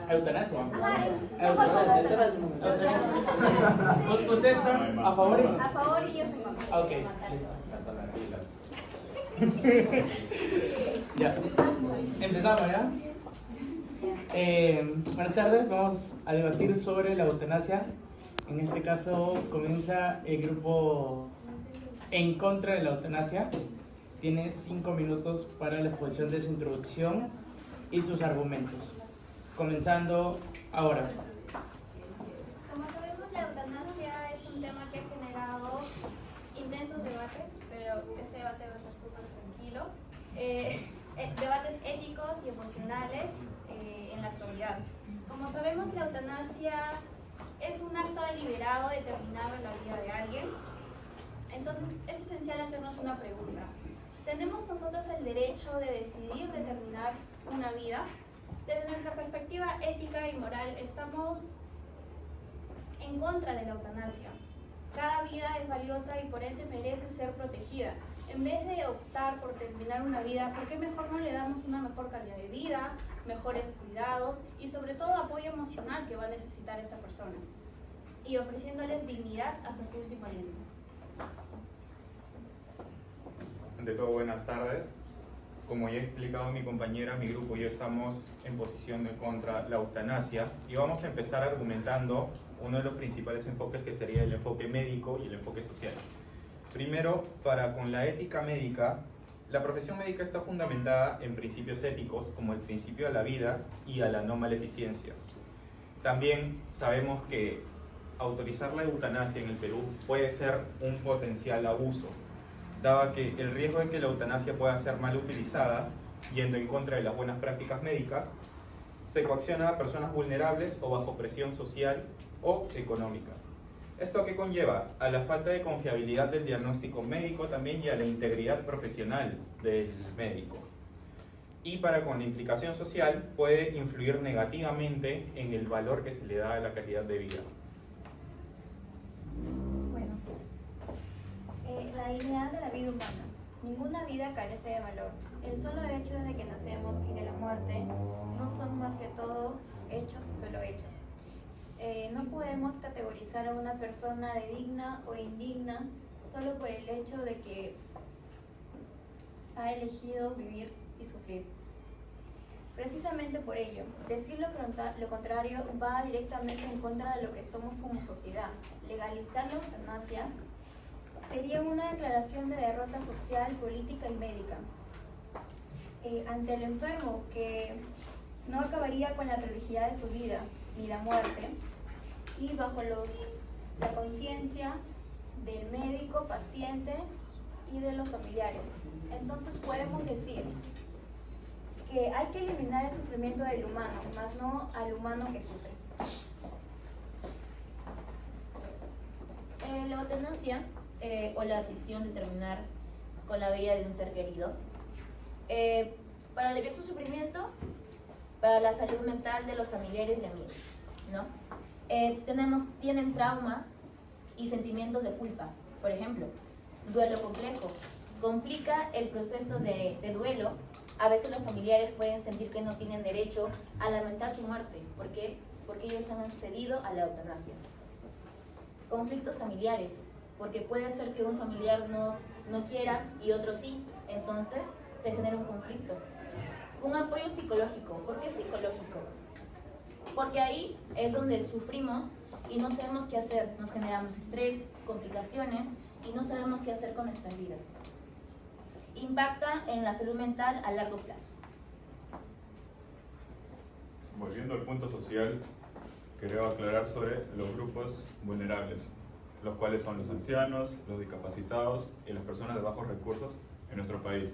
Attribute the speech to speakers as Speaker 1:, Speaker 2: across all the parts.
Speaker 1: Eutanasia.
Speaker 2: Ajá,
Speaker 1: Eutanasia. ¿Ustedes están a favor?
Speaker 2: a favor y yo soy mamá.
Speaker 1: Ok, ya. Empezamos, ¿ya? Buenas tardes, vamos a debatir sobre la eutanasia. En este caso comienza el grupo en contra de la eutanasia. Tiene 5 minutos para la exposición de su introducción y sus argumentos. Comenzando ahora.
Speaker 3: Como sabemos, la eutanasia es un tema que ha generado intensos debates, pero este debate va a ser súper tranquilo. Debates éticos y emocionales en la actualidad. Como sabemos, la eutanasia es un acto deliberado determinado en la vida de alguien. Entonces, es esencial hacernos una pregunta. ¿Tenemos nosotros el derecho de decidir determinar una vida? Desde nuestra perspectiva ética y moral, estamos en contra de la eutanasia. Cada vida es valiosa y por ende merece ser protegida. En vez de optar por terminar una vida, ¿por qué mejor no le damos una mejor calidad de vida, mejores cuidados y sobre todo apoyo emocional que va a necesitar esta persona? Y ofreciéndoles dignidad hasta su último aliento.
Speaker 4: Ante todo, buenas tardes. Como ya ha explicado mi compañera, mi grupo y yo estamos en posición de contra la eutanasia y vamos a empezar argumentando uno de los principales enfoques, que sería el enfoque médico y el enfoque social. Primero, con la ética médica, la profesión médica está fundamentada en principios éticos como el principio de la vida y a la no maleficencia. También sabemos que autorizar la eutanasia en el Perú puede ser un potencial abuso, dado que el riesgo de que la eutanasia pueda ser mal utilizada, yendo en contra de las buenas prácticas médicas, se coacciona a personas vulnerables o bajo presión social o económicas. ¿Esto qué conlleva? A la falta de confiabilidad del diagnóstico médico también y a la integridad profesional del médico. Y con la implicación social puede influir negativamente en el valor que se le da a la calidad de vida.
Speaker 3: Bueno, la dignidad de la vida humana. Ninguna vida carece de valor. El solo hecho de que nacemos y de la muerte no son más que todo hechos y solo hechos. No podemos categorizar a una persona de digna o indigna solo por el hecho de que ha elegido vivir y sufrir. Precisamente por ello, decir lo contrario va directamente en contra de lo que somos como sociedad. Legalizar la eutanasia sería una declaración de derrota social, política y médica ante el enfermo, que no acabaría con la prioridad de su vida ni la muerte, y bajo la conciencia del médico, paciente y de los familiares. Entonces podemos decir que hay que eliminar el sufrimiento del humano, más no al humano que sufre.
Speaker 5: La eutanasia o la decisión de terminar con la vida de un ser querido, para aliviar su sufrimiento, para la salud mental de los familiares y amigos, ¿no? Tienen traumas y sentimientos de culpa. Por ejemplo, duelo complejo. Complica el proceso de duelo. A veces los familiares pueden sentir que no tienen derecho a lamentar su muerte. ¿Por qué? Porque ellos han accedido a la eutanasia. Conflictos familiares, porque puede ser que un familiar no quiera y otro sí, entonces se genera un conflicto. Un apoyo psicológico. ¿Por qué psicológico? Porque ahí es donde sufrimos y no sabemos qué hacer. Nos generamos estrés, complicaciones y no sabemos qué hacer con nuestras vidas. Impacta en la salud mental a largo plazo.
Speaker 4: Volviendo al punto social, quería aclarar sobre los grupos vulnerables, los cuales son los ancianos, los discapacitados y las personas de bajos recursos en nuestro país,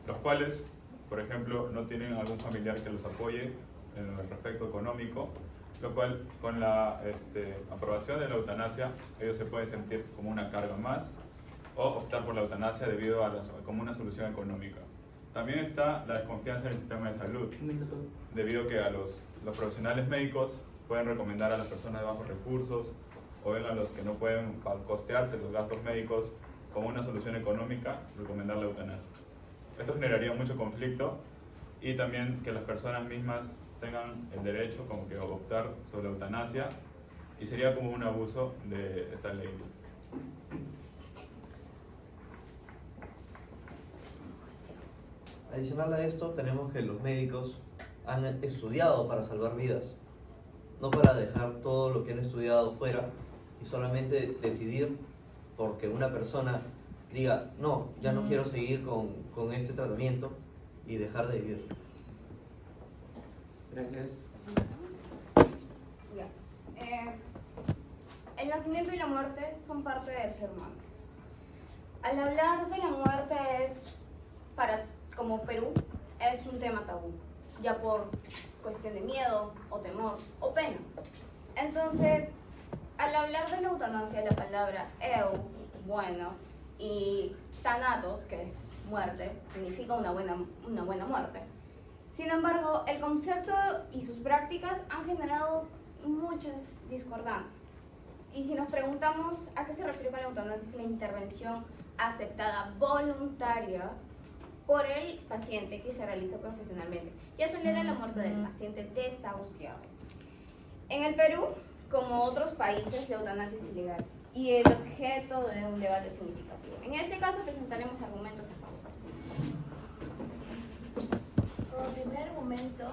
Speaker 4: los cuales, por ejemplo, no tienen algún familiar que los apoye en el aspecto económico, lo cual con la aprobación de la eutanasia ellos se pueden sentir como una carga más o optar por la eutanasia debido a como una solución económica. También está la desconfianza en el sistema de salud, debido a que a los profesionales médicos pueden recomendar a las personas de bajos recursos o bien a los que no pueden costearse los gastos médicos como una solución económica, recomendar la eutanasia. Esto generaría mucho conflicto y también que las personas mismas tengan el derecho como que a optar sobre la eutanasia, y sería como un abuso de esta ley.
Speaker 2: Adicional a esto, tenemos que los médicos han estudiado para salvar vidas, no para dejar todo lo que han estudiado fuera y solamente decidir porque una persona diga, no, ya no quiero seguir con este tratamiento y dejar de vivir.
Speaker 1: Gracias.
Speaker 6: Ya. El nacimiento y la muerte son parte del ser humano. Al hablar de la muerte como Perú, es un tema tabú, ya por cuestión de miedo o temor o pena. Entonces, al hablar de la eutanasia, la palabra bueno, y thanatos, que es muerte, significa una buena muerte. Sin embargo, el concepto y sus prácticas han generado muchas discordancias. Y si nos preguntamos a qué se refiere con la eutanasia, es la intervención aceptada voluntaria por el paciente que se realiza profesionalmente y acelera la muerte del paciente desahuciado. En el Perú, como otros países, la eutanasia es ilegal y el objeto de un debate significativo. En este caso presentaremos argumentos a favor.
Speaker 5: Como primer argumento,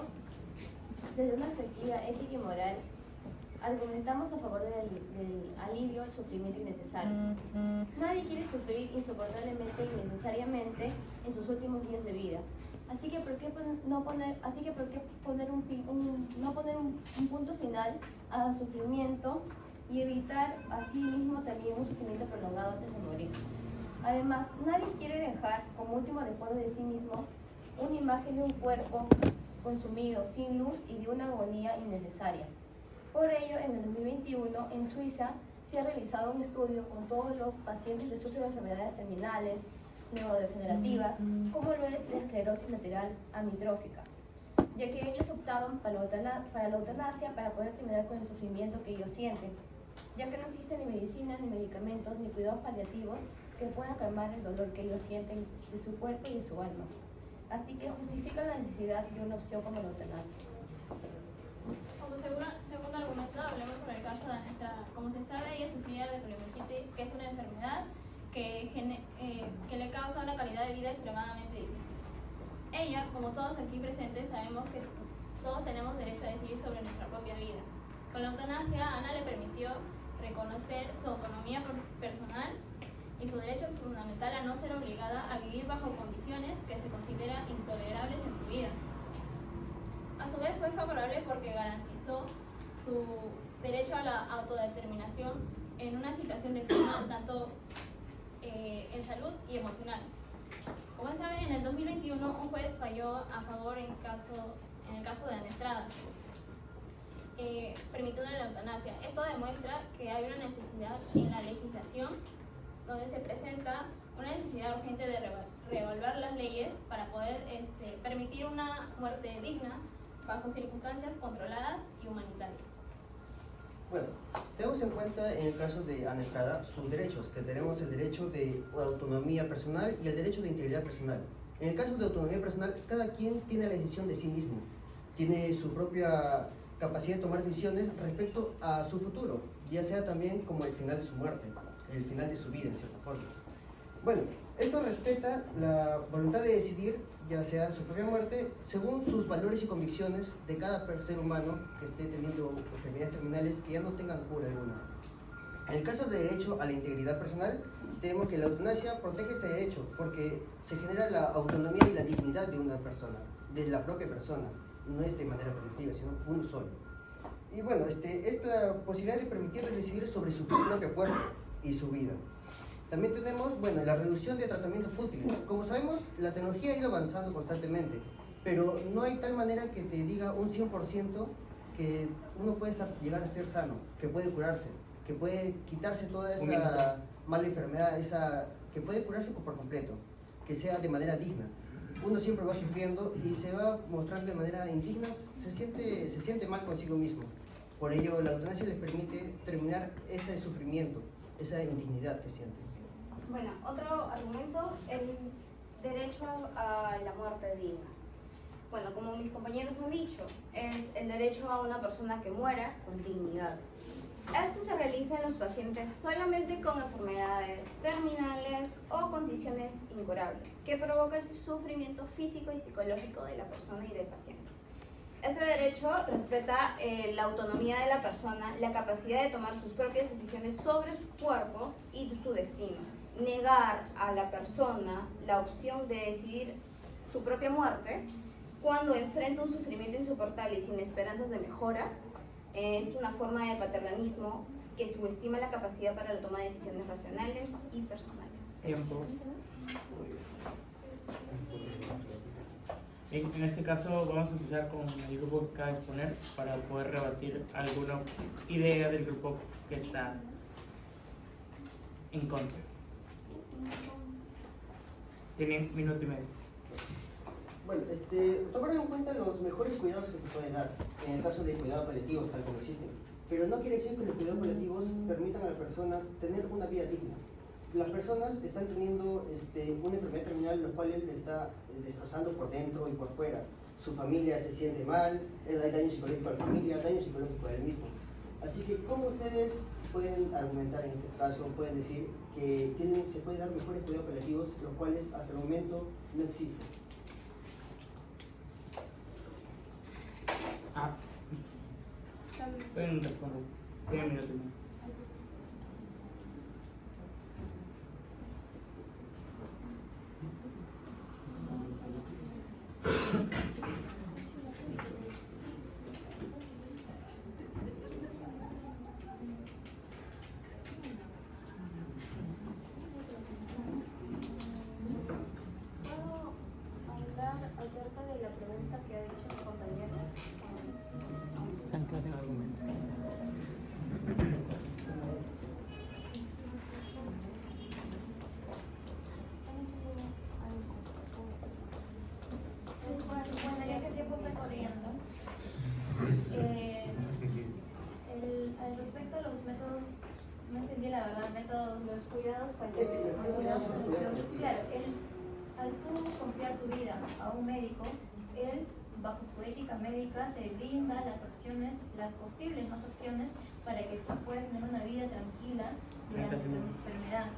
Speaker 5: desde una perspectiva ética y moral, argumentamos a favor del alivio al sufrimiento innecesario. Nadie quiere sufrir insoportablemente y innecesariamente en sus últimos días de vida. Así que ¿por qué no poner un punto final al sufrimiento y evitar así mismo también un sufrimiento prolongado antes de morir? Además, nadie quiere dejar como último recuerdo de sí mismo una imagen de un cuerpo consumido, sin luz y de una agonía innecesaria. Por ello, en el 2021, en Suiza, se ha realizado un estudio con todos los pacientes que sufren enfermedades terminales, neurodegenerativas, como lo es la esclerosis lateral amiotrófica, ya que ellos optaban para la eutanasia para poder terminar con el sufrimiento que ellos sienten, ya que no existen ni medicinas, ni medicamentos, ni cuidados paliativos que puedan calmar el dolor que ellos sienten de su cuerpo y de su alma. Así que justifican la necesidad de una opción como la eutanasia.
Speaker 7: Como segundo argumento, hablemos sobre el caso de Ana Estrada. Como se sabe, ella sufría de poliomielitis, que es una enfermedad que le causa una calidad de vida extremadamente difícil. Ella, como todos aquí presentes, sabemos que todos tenemos derecho a decidir sobre nuestra propia vida. Con la eutanasia, a Ana le permitió reconocer su autonomía personal y su derecho fundamental a no ser obligada a vivir bajo condiciones que se consideran intolerables en su vida. A su vez fue favorable porque garantizó su derecho a la autodeterminación en una situación de extrema tanto en salud y emocional. Como saben, en el 2021 un juez falló a favor en el caso de Ana Estrada, permitiendo la eutanasia. Esto demuestra que hay una necesidad en la legislación donde se presenta una necesidad urgente de reevaluar las leyes para poder permitir una muerte digna bajo circunstancias controladas y humanitarias.
Speaker 8: Bueno, tenemos en cuenta en el caso de Ana Estrada sus derechos, que tenemos el derecho de autonomía personal y el derecho de integridad personal. En el caso de autonomía personal, cada quien tiene la decisión de sí mismo, tiene su propia capacidad de tomar decisiones respecto a su futuro, ya sea también como el final de su muerte, el final de su vida en cierta forma. Bueno, esto respeta la voluntad de decidir, ya sea su propia muerte, según sus valores y convicciones de cada ser humano que esté teniendo enfermedades terminales que ya no tengan cura alguna. En el caso de derecho a la integridad personal, tenemos que la eutanasia protege este derecho porque se genera la autonomía y la dignidad de una persona, de la propia persona, no es de manera colectiva, sino uno solo. Y bueno, es la posibilidad de permitirle decidir sobre su propio cuerpo y su vida. También tenemos, bueno, la reducción de tratamientos fútiles. Como sabemos, la tecnología ha ido avanzando constantemente, pero no hay tal manera que te diga un 100% que uno puede llegar a ser sano, que puede curarse, que puede quitarse toda esa mala enfermedad, que puede curarse por completo, que sea de manera digna. Uno siempre va sufriendo y se va mostrando de manera indigna, se siente mal consigo mismo. Por ello, la eutanasia les permite terminar ese sufrimiento, esa indignidad que sienten.
Speaker 6: Bueno, otro argumento, el derecho a la muerte digna. Bueno, como mis compañeros han dicho, es el derecho a una persona que muera con dignidad. Esto se realiza en los pacientes solamente con enfermedades terminales o condiciones incurables, que provoca el sufrimiento físico y psicológico de la persona y del paciente. Este derecho respeta la autonomía de la persona, la capacidad de tomar sus propias decisiones sobre su cuerpo y su destino. Negar a la persona la opción de decidir su propia muerte cuando enfrenta un sufrimiento insoportable y sin esperanzas de mejora es una forma de paternalismo que subestima la capacidad para la toma de decisiones racionales y personales.
Speaker 1: Tiempo. En este caso vamos a empezar con el grupo que acaba de exponer para poder rebatir alguna idea del grupo que está en contra. Tienen minuto y medio.
Speaker 8: Bueno, tomar en cuenta los mejores cuidados que se pueden dar, en el caso de cuidados paliativos, tal como existen. Pero no quiere decir que los cuidados paliativos permitan a la persona tener una vida digna. Las personas están teniendo una enfermedad terminal, lo cual le está destrozando por dentro y por fuera. Su familia se siente mal, hay daño psicológico a la familia, daño psicológico a él mismo. Así que, ¿cómo ustedes pueden argumentar en este caso, pueden decir que se pueden dar mejores cuidados paliativos, los cuales hasta el momento no existen?
Speaker 1: Pueden responder. Tienen minuto y medio.
Speaker 6: ¿Puedo hablar acerca de la pregunta que ha dicho mi compañera?
Speaker 3: Bueno, ya que el tiempo está corriendo, al respecto a los métodos, no entendí la verdad, métodos,
Speaker 6: Los cuidados paliativos.
Speaker 3: claro, al tú confiar tu vida a un médico, él, bajo su ética médica, te brinda las opciones, las posibles más opciones, para que tú puedas tener una vida tranquila durante tu enfermedad.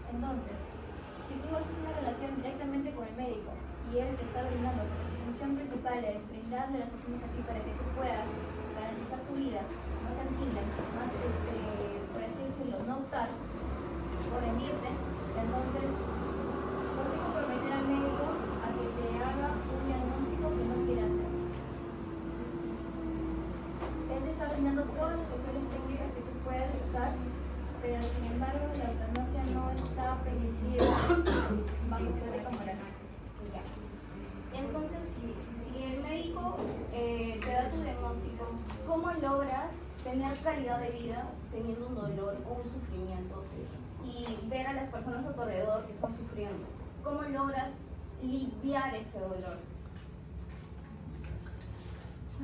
Speaker 3: Entonces, si tú haces una relación directamente con el médico y él te está brindando, porque su función principal es brindarle las opciones a ti para que tú puedas garantizar tu vida más tranquila, más, por así decirlo, no optar o rendirte, entonces, ¿por qué comprometer al médico a que te haga un diagnóstico que no quiere hacer? Él te está brindando todas las posibles técnicas que tú puedas usar, pero sin embargo la eutanasia no está permitida bajo su ética moral.
Speaker 6: Ya. Entonces, si el médico te da tu diagnóstico, ¿cómo logras tener calidad de vida teniendo un dolor o un sufrimiento y ver a las personas a tu alrededor que están sufriendo? ¿Cómo logras aliviar ese dolor?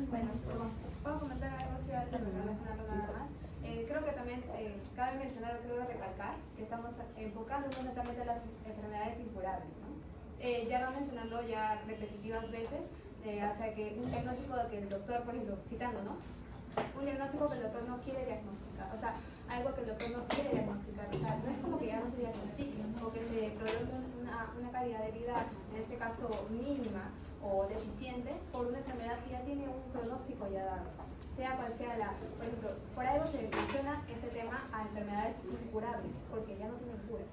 Speaker 3: Bueno,
Speaker 9: ¿Puedo comentar algo así relacionado nada más? Creo que también cabe mencionar, creo recalcar, que estamos enfocándonos netamente en las enfermedades incurables, ¿no? Ya lo mencionando ya repetitivas veces, hacia que un diagnóstico que el doctor, por ejemplo, citando, ¿no? Un diagnóstico que el doctor no quiere diagnosticar, o sea, algo que el doctor no quiere diagnosticar, o sea, no es como que ya no se diagnostique o que se prolongue una calidad de vida, en este caso mínima o deficiente, por una enfermedad que ya tiene un pronóstico ya dado, sea cual sea por ejemplo, por algo se menciona este tema a enfermedades incurables, porque ya no tienen cura,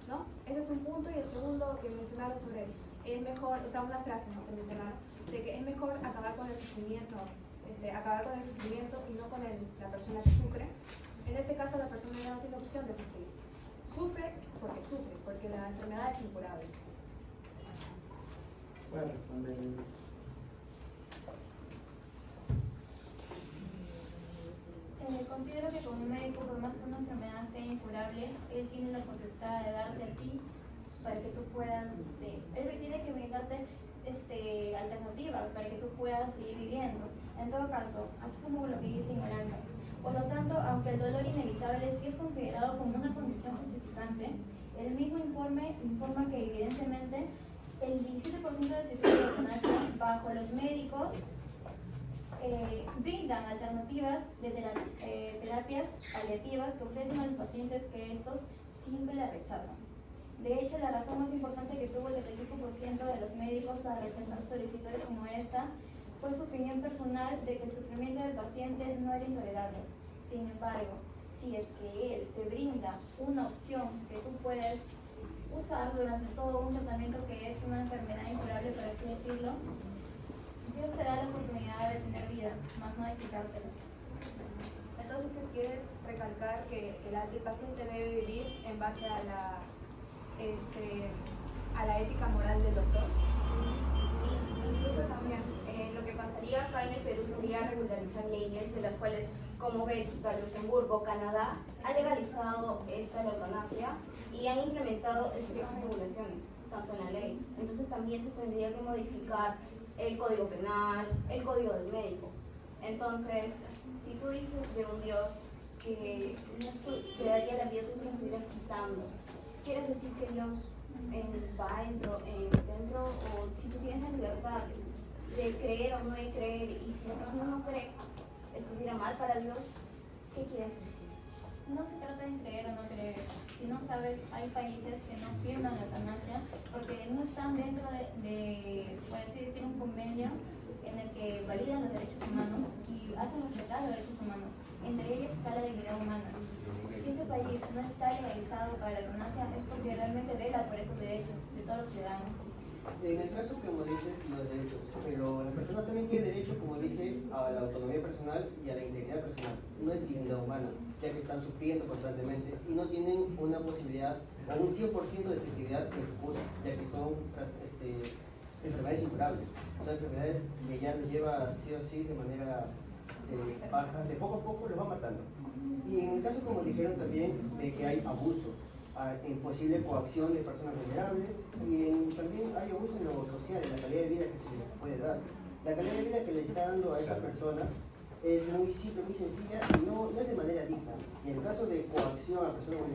Speaker 9: ¿no? Ese es un punto, y el segundo que mencionaron sobre, es mejor, o sea, una frase, ¿no?, que mencionaron, de que es mejor acabar con el sufrimiento, y no con la persona que sufre. En este caso la persona ya no tiene opción de sufrir. Sufre, porque la enfermedad es incurable.
Speaker 1: Puede responder.
Speaker 3: Considero que como un médico, por más que una enfermedad sea incurable, él tiene la potestad de darte a ti para que tú puedas, él tiene que brindarte alternativas para que tú puedas seguir viviendo. En todo caso, aquí como lo que dice Yolanda. Por lo tanto, aunque el dolor inevitable sí es considerado como una condición justificante, el mismo informe informa que evidentemente el 17% de situaciones de eutanasia bajo los médicos brindan alternativas de terapias paliativas que ofrecen a los pacientes que estos siempre la rechazan. De hecho, la razón más importante que tuvo el 75% de los médicos para rechazar solicitudes como esta fue su opinión personal de que el sufrimiento del paciente no era intolerable. Sin embargo, si es que él te brinda una opción que tú puedes usar durante todo un tratamiento que es una enfermedad incurable, por así decirlo, Dios te da la oportunidad de tener vida, más no de quitártela.
Speaker 9: Entonces, quieres recalcar que el paciente debe vivir en base a la ética moral del doctor.
Speaker 6: Incluso también lo que pasaría acá en el Perú sería regularizar leyes de las cuales, como Bélgica, Luxemburgo, Canadá, han legalizado la eutanasia y han implementado estrictas regulaciones, tanto en la ley. Entonces también se tendría que modificar el código penal, el código del médico. Entonces, si tú dices de un Dios que te daría la vida, tú te estuvieras quitando, ¿quieres decir que Dios va dentro, o si tú tienes la libertad de creer o no de creer, y si la persona no cree, estuviera mal para Dios, ¿qué quieres decir?
Speaker 3: No se trata de creer o no creer. Si no sabes, hay países que no firman la eutanasia porque no están dentro de, por así decir, un convenio en el que validan los derechos humanos y hacen respetar los derechos humanos. Entre ellos está la dignidad humana. Si este país no está legalizado para la eutanasia es porque realmente vela por esos derechos de todos los ciudadanos.
Speaker 8: En el caso, como dices, los derechos, pero la persona también tiene derecho, como dije, a la autonomía personal y a la integridad personal. No es dignidad humana, ya que están sufriendo constantemente y no tienen una posibilidad o un 100% de efectividad en su cura, ya que son enfermedades incurables. Son enfermedades que ya los lleva sí o sí de manera baja, de poco a poco los va matando. Y en el caso, como dijeron también, de que hay abuso, en posible coacción de personas vulnerables y también hay abuso en lo social, en la calidad de vida que se les puede dar. La calidad de vida que le está dando a esas personas es muy simple, muy sencilla y no es de manera digna. Y en el caso de coacción a personas vulnerables,